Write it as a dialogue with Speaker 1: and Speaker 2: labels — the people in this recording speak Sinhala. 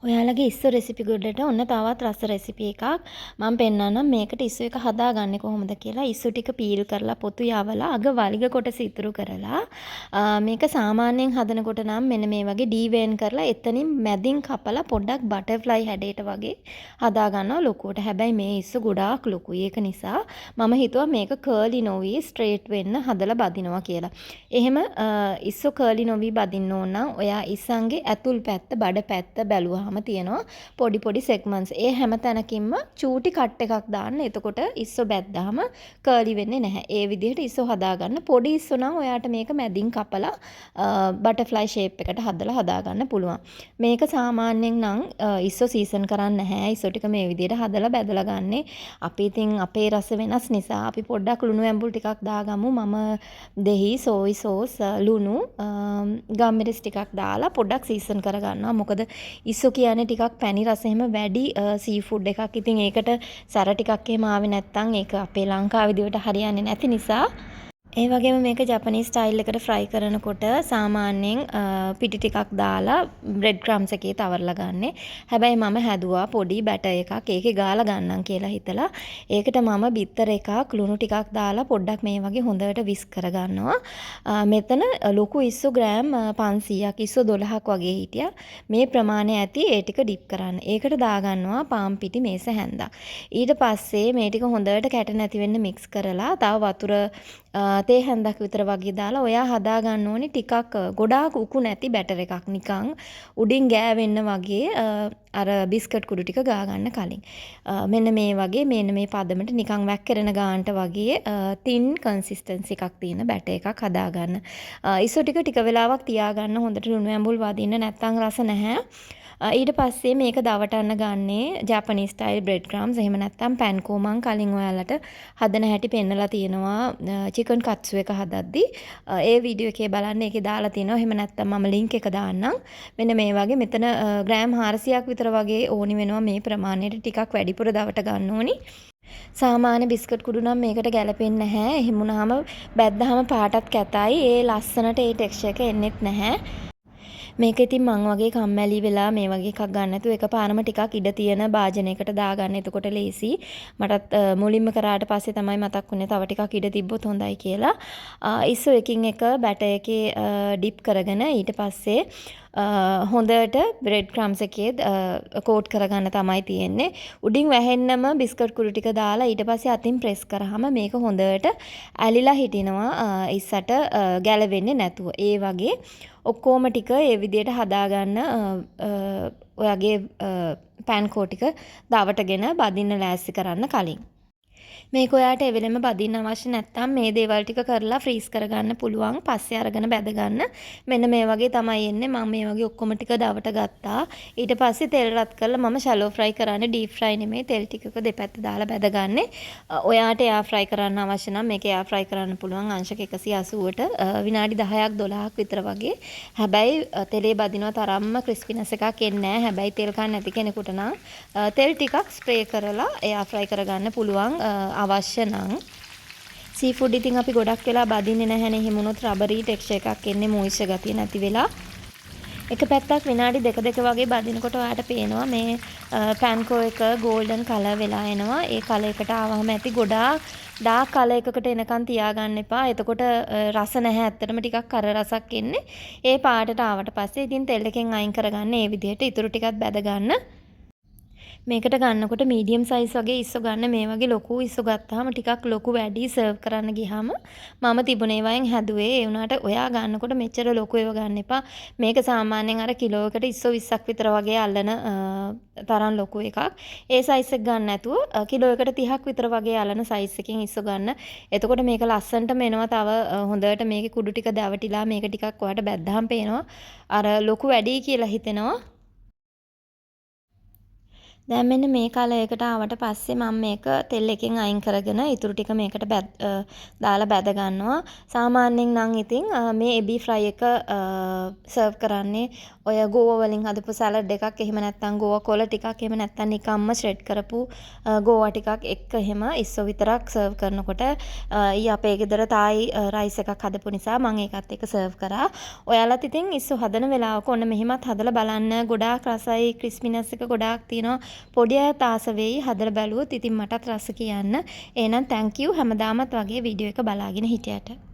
Speaker 1: ඔයාලගේ ඉස්සු රෙසිපි ගොඩට ඔන්න තවත් රස රෙසිපි එකක් මම පෙන්නන්නම් මේකට ඉස්සු එක හදාගන්නේ කොහොමද කියලා. ඉස්සු ටික පීල් කරලා පොතු යවලා අග වලිග කොටස ඉතුරු කරලා මේක සාමාන්‍යයෙන් හදනකොට නම් මෙන්න මේ වගේ ඩීවේන් කරලා එතනින් මැදින් කපලා පොඩ්ඩක් බටර්ෆ්ලයි හැඩයට වගේ හදාගන්නවා ලොකුවට. හැබැයි මේ ඉස්සු ගොඩාක් ලොකුයි. ඒක නිසා මම හිතුවා මේක කර්ලි නොවි ස්ට්‍රේට් වෙන්න හදලා බදිනවා කියලා. එහෙම ඉස්සු කර්ලි නොවි බදින්න ඕන නම් ඔයා ඉස්සන්ගේ ඇතුල් පැත්ත බඩ පැත්ත බැලුවා තියෙනවා පොඩි පොඩි සෙග්මන්ට්ස්. ඒ හැම තැනකින්ම චූටි කට් එකක් දාන්න. එතකොට ඉස්සෝ බැද්දාම කර්ලි වෙන්නේ නැහැ. ඒ විදිහට ඉස්සෝ හදාගන්න. පොඩි ඉස්සෝ නම් ඔයාට මේක මැදින් කපලා බටර්ෆ්ලයි ෂේප් එකට හදලා හදාගන්න පුළුවන්. මේක සාමාන්‍යයෙන් නම් ඉස්සෝ සීසන් කරන්නේ නැහැ. ඉස්සෝ ටික මේ විදිහට හදලා බැදලා ගන්නේ. අපි ඉතින් අපේ රස වෙනස් නිසා අපි පොඩ්ඩක් ලුණු ඇඹුල් ටිකක් දාගමු. මම දෙහි සෝයි සෝස් ලුණු ගම්මිරිස් ටිකක් දාලා පොඩ්ඩක් සීසන් කරගන්නවා. මොකද ඉස්සෝ කියන්නේ ටිකක් පැණි රස එහෙම වැඩි සී ෆුඩ් එකක්. ඉතින් ඒකට සැර ටිකක් එහෙම ආවේ නැත්නම් ඒක අපේ ලංකාවේ දිවට හරියන්නේ නැති නිසා ඒ වගේම මේක ජපනීස් ස්ටයිල් එකට ෆ්‍රයි කරනකොට සාමාන්‍යයෙන් පිටි ටිකක් දාලා බ්‍රෙඩ් ක්‍රම්ස් එකේ තවරලා ගන්නෙ. හැබැයි මම හැදුවා පොඩි බැටර් එකක් ඒකේ ගාලා ගන්නම් කියලා හිතලා. ඒකට මම බිත්තර එකක් ලුණු ටිකක් දාලා පොඩ්ඩක් මේ වගේ හොඳට විස්ක් කරගන්නවා. මෙතන ලොකු ඉස්සු ග්‍රෑම් 500ක් ඉස්සු 12ක් වගේ හිටියා. මේ ප්‍රමාණය ඇති ඒ ටික ඩිප් කරන්න. ඒකට දාගන්නවා පාන් පිටි මේස හැන්දා. ඊට පස්සේ මේ ටික හොඳට කැට නැති වෙන්න මික්ස් කරලා තව වතුර තේ හැන්දක් විතර වගේ දාලා ඔයා හදා ගන්න ඕනේ ටිකක් ගොඩාක් උකු නැති බැටර් එකක් නිකන් උඩින් ගෑවෙන්න වගේ අර බිස්කට් කුඩු ටික ගා ගන්න කලින් මෙන්න මේ වගේ මෙන්න මේ පදමට නිකන් වැක්කිරෙන ගානට වගේ තින් කන්සිස්ටන්සි එකක් තියෙන බැටර් එකක් හදා ගන්න. ඉස්සු ටික වෙලාවක් තියාගන්න හොඳට ලුණු ඇඹුල් වදින්න නැත්නම් රස නැහැ. ඊට පස්සේ මේක දවටන්න ගන්නේ ජපනීස් ස්ටයිල් බ්‍රෙඩ් ක්‍රම්ස්. එහෙම නැත්නම් පැන්කෝ මං කලින් ඔයාලට හදන හැටි පෙන්නලා තියෙනවා චිකන් කට්සු එක හදද්දි. ඒ වීඩියෝ එකේ බලන්න ඒකේ දාලා තියෙනවා. එහෙම නැත්නම් මම ලින්ක් එක දාන්නම්. මෙන්න මේ වගේ මෙතන ග්‍රෑම් 400ක් විතර වගේ ඕනි වෙනවා මේ ප්‍රමාණයට ටිකක් වැඩිපුර දවට ගන්න ඕනි. සාමාන්‍ය බිස්කට් කුඩු නම් මේකට ගැලපෙන්නේ නැහැ. එහෙම වුණාම බැද්දාම පාටත් කැතයි. ඒ ලස්සනට ඒ ටෙක්ස්චර් එක එන්නේත් නැහැ. මේක ඉතින් මං වගේ කම්මැලි වෙලා මේ වගේ එකක් ගන්න නැතුව එකපාරම ටිකක් ඉඩ තියෙන භාජනයකට දාගන්න. එතකොට ලේසි. මටත් මුලින්ම කරාට පස්සේ තමයි මතක් වුණේ තව ටිකක් ඉඩ තිබ්බොත් හොඳයි කියලා. ඉස්සු එකින් එක බැටර් එකේ ඩිප් කරගෙන ඊට පස්සේ හොඳට බ්‍රෙඩ් ක්‍රම්ස් එකේ කෝට් කරගන්න තමයි තියෙන්නේ. උඩින් වැහෙන්නම බිස්කට් කුඩු ටික දාලා ඊට පස්සේ අතින් ප්‍රෙස් කරාම මේක හොඳට ඇලිලා හිටිනවා ඉස්සට ගැලවෙන්නේ නැතුව. ඒ වගේ ඔක්කොම ටික ඒ විදිහට හදාගන්න ඔයාගේ පෑන්කෝ ටික දවටගෙන බදින්න ලෑස්ති කරන්න කලින්. මේක ඔයාට එවෙලෙම බදින්න අවශ්‍ය නැත්නම් මේ දේවල් ටික කරලා ෆ්‍රීස් කරගන්න පුළුවන්. පස්සේ අරගෙන බැද ගන්න. මෙන්න මේ වගේ තමයි එන්නේ. මම මේ වගේ ඔක්කොම ටික දවට ගත්තා. ඊට පස්සේ තෙල් රත් කරලා මම ෂැලෝ ෆ්‍රයි කරන්නේ ඩීප් ෆ්‍රයි නෙමෙයි. තෙල් ටිකක දෙපැත්ත දාලා බැදගන්නේ. ඔයාට එයා ෆ්‍රයි කරන්න අවශ්‍ය නම් මේක එයා ෆ්‍රයි කරන්න පුළුවන් අංශක 180ට විනාඩි 10ක් 12ක් විතර වගේ. හැබැයි තෙලේ බදිනවා තරම්ම ක්‍රිස්පිනස් එකක් එන්නේ නැහැ. හැබැයි තෙල් කන්න නැති කෙනෙකුට නම් තෙල් ටිකක් ස්ප්‍රේ කරලා එයා ෆ්‍රයි කරගන්න පුළුවන්. අවශ්‍ය නම් සී ෆුඩ් ඉතින් අපි ගොඩක් වෙලා බදින්නේ නැහැනේ. එහෙම වුණොත් රබරි ටෙක්ස්චර් එකක් එන්නේ මොයිස්චර් ගතිය නැති වෙලා. එක පැත්තක් විනාඩි දෙක වගේ බදිනකොට ඔයාලට පේනවා මේ පැන්කෝ එක ගෝල්ඩන් කලර් වෙලා එනවා. ඒ කලර් එකට ආවම ඇති ගොඩාක් ඩාර්ක් කලර් එකකට එනකන් තියාගන්න එපා. එතකොට රස නැහැ. ඇත්තටම ටිකක් කර රසක් එන්නේ. ඒ පාටට ආවට පස්සේ ඉතින් තෙල් එකෙන් අයින් කරගන්න. ඒ විදිහට ඉතුරු ටිකත් බැද ගන්න. මේකට ගන්නකොට මීඩියම් සයිස් වගේ ඉස්සු ගන්න. මේ වගේ ලොකු ඉස්සු ගත්තාම ටිකක් ලොකු වැඩි සර්ව් කරන්න ගියාම මම තිබුණේ වයින් හැදුවේ. ඒ වුණාට ඔයා ගන්නකොට මෙච්චර ලොකු ඒවා ගන්න එපා. මේක සාමාන්‍යයෙන් අර කිලෝ එකට ඉස්සු 20ක් විතර වගේ අල්ලන තරම් ලොකු එකක්. ඒ සයිස් එක ගන්න නැතුව කිලෝ එකට 30ක් විතර වගේ අල්ලන සයිස් එකකින් ඉස්සු ගන්න. එතකොට මේක ලස්සනටම එනවා. තව හොඳට මේකේ කුඩු ටික දවටිලා මේක ටිකක් ඔයාට බැද්දාම පේනවා. අර ලොකු වැඩි කියලා හිතෙනවා. දැන් මෙන්න මේ කලයකට ආවට පස්සේ මම මේක තෙල් එකෙන් අයින් කරගෙන ඉතුරු ටික මේකට දාලා බැද ගන්නවා. සාමාන්‍යයෙන් නම් ඉතින් මේ එබි ෆ්‍රයි එක සර්ව් කරන්නේ ඔය ගෝවා වලින් හදපු සැලඩ් එකක් එහෙම නැත්නම් ගෝවා කොළ ටිකක් එහෙම නැත්නම් නිකම්ම ශ්‍රෙඩ් කරපු ගෝවා ටිකක් එක්ක එහෙම ඉස්සෝ විතරක් සර්ව් කරනකොට ඊ අපේ ගෙදර තායි රයිස් එකක් හදපු නිසා මම ඒකත් එක්ක සර්ව් කරා. ඔයාලත් ඉතින් ඉස්සෝ හදන වෙලාවක ඔන්න මෙහෙමත් හදලා බලන්න. ගොඩාක් රසයි, ක්‍රිස්පිනස් එක ගොඩාක් තියෙනවා. පොඩි අයත් ආස වෙයි හදලා බැලුවොත්. ඉතින් මටත් රස කියන්න. එහෙනම් thank you හැමදාමත් වගේ වීඩියෝ එක බලාගෙන හිටියට.